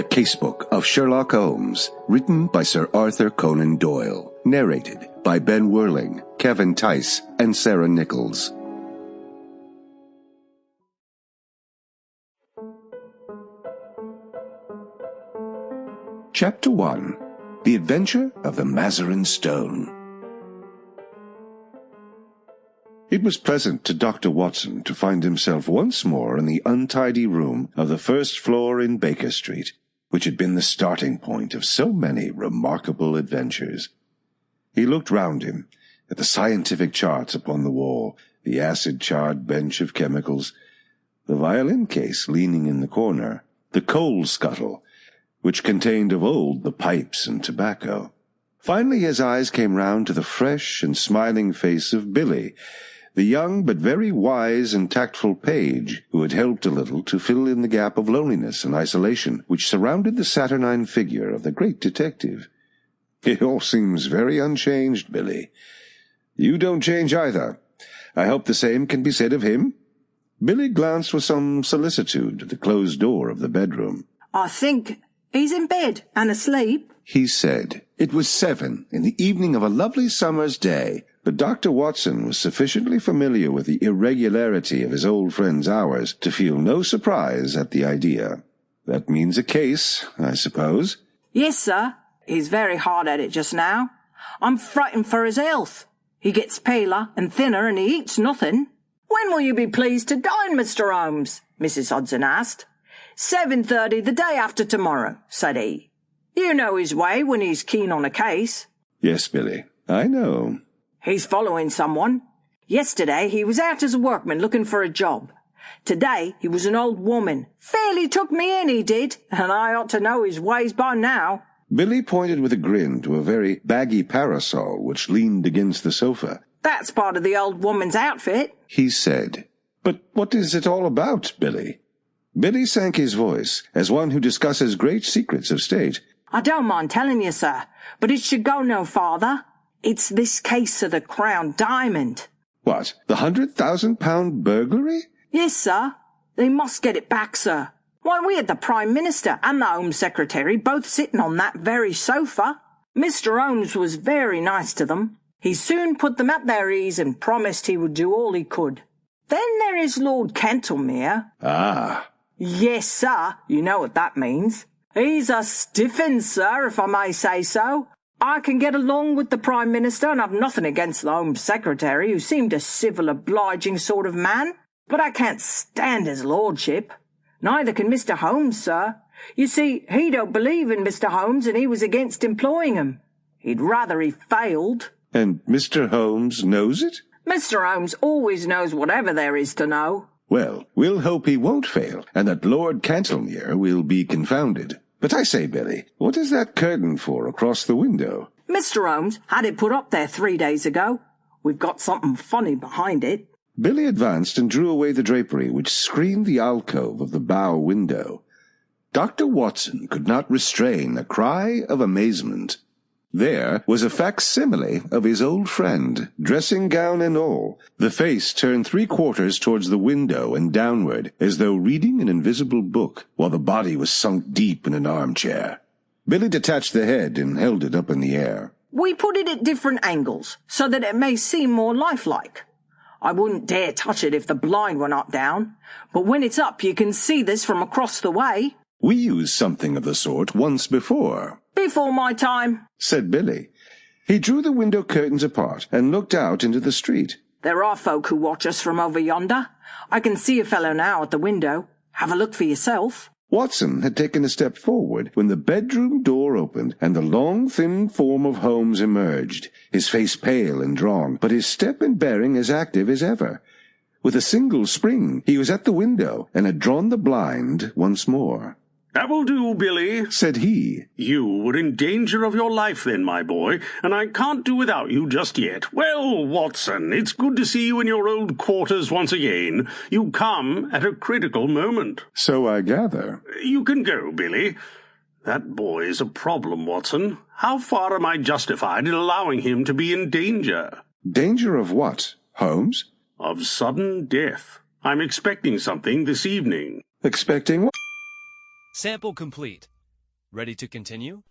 The Casebook of Sherlock Holmes, written by Sir Arthur Conan Doyle, narrated by Ben Werling, Kevin Theis, and Sara Nichols. Chapter 1. The Adventure of the Mazarin Stone. It was pleasant to Dr. Watson to find himself once more in the untidy room of the first floor in Baker Street, which had been the starting point of so many remarkable adventures. He looked round him, at the scientific charts upon the wall, the acid-charred bench of chemicals, the violin case leaning in the corner, the coal scuttle, which contained of old the pipes and tobacco. Finally his eyes came round to the fresh and smiling face of Billy, the young but very wise and tactful page who had helped a little to fill in the gap of loneliness and isolation which surrounded the saturnine figure of the great detective. "It all seems very unchanged, Billy. You don't change either. I hope the same can be said of him?" Billy glanced with some solicitude at the closed door of the bedroom. "I think he's in bed and asleep," he said. It was 7 in the evening of a lovely summer's day, but Dr. Watson was sufficiently familiar with the irregularity of his old friend's hours to feel no surprise at the idea. "That means a case, I suppose?" "Yes, sir. He's very hard at it just now. I'm frightened for his health. He gets paler and thinner and he eats nothing." "When will you be pleased to dine, Mr. Holmes?" Mrs. Hodson asked. 7:30 the day after tomorrow," said he. "You know his way when he's keen on a case." "Yes, Billy, I know." "He's following someone. Yesterday he was out as a workman looking for a job. Today he was an old woman. Fairly took me in, he did, and I ought to know his ways by now." Billy pointed with a grin to a very baggy parasol which leaned against the sofa. "That's part of the old woman's outfit," he said. "But what is it all about, Billy?" Billy sank his voice, as one who discusses great secrets of state. "I don't mind telling you, sir, but it should go no farther. It's this case of the Crown Diamond." "What, the £100,000 burglary?" "Yes, sir. They must get it back, sir. Why, we had the Prime Minister and the Home Secretary both sitting on that very sofa. Mr. Holmes was very nice to them. He soon put them at their ease and promised he would do all he could. Then there is Lord Cantlemere." "Ah." "Yes, sir. You know what that means. He's a stiff'un, sir, if I may say so. I can get along with the Prime Minister and have nothing against the Home Secretary, who seemed a civil, obliging sort of man, but I can't stand his lordship. Neither can Mr. Holmes, sir. You see, he don't believe in Mr. Holmes, and he was against employing him. He'd rather he failed." "And Mr. Holmes knows it?" "Mr. Holmes always knows whatever there is to know." "Well, we'll hope he won't fail, and that Lord Cantlemere will be confounded. But I say, Billy, what is that curtain for across the window?" "Mr. Holmes had it put up there 3 days ago. We've got something funny behind it." Billy advanced and drew away the drapery which screened the alcove of the bow window. Dr. Watson could not restrain a cry of amazement. There was a facsimile of his old friend, dressing-gown and all, the face turned 3/4 towards the window and downward, as though reading an invisible book, while the body was sunk deep in an armchair. Billy detached the head and held it up in the air. "We put it at different angles, so that it may seem more lifelike. I wouldn't dare touch it if the blind were not down, but when it's up you can see this from across the way." "We used something of the sort once before." "Before my time," said Billy. He drew the window curtains apart and looked out into the street. "There are folk who watch us from over yonder. I can see a fellow now at the window. Have a look for yourself." Watson had taken a step forward when the bedroom door opened and the long, thin form of Holmes emerged, his face pale and drawn, but his step and bearing as active as ever. With a single spring, he was at the window and had drawn the blind once more. "That will do, Billy," said he. "You were in danger of your life then, my boy, and I can't do without you just yet. Well, Watson, it's good to see you in your old quarters once again. You come at a critical moment." "So I gather." "You can go, Billy. That boy's a problem, Watson. How far am I justified in allowing him to be in danger?" "Danger of what, Holmes?" "Of sudden death. I'm expecting something this evening." "Expecting what?" Sample complete. Ready to continue?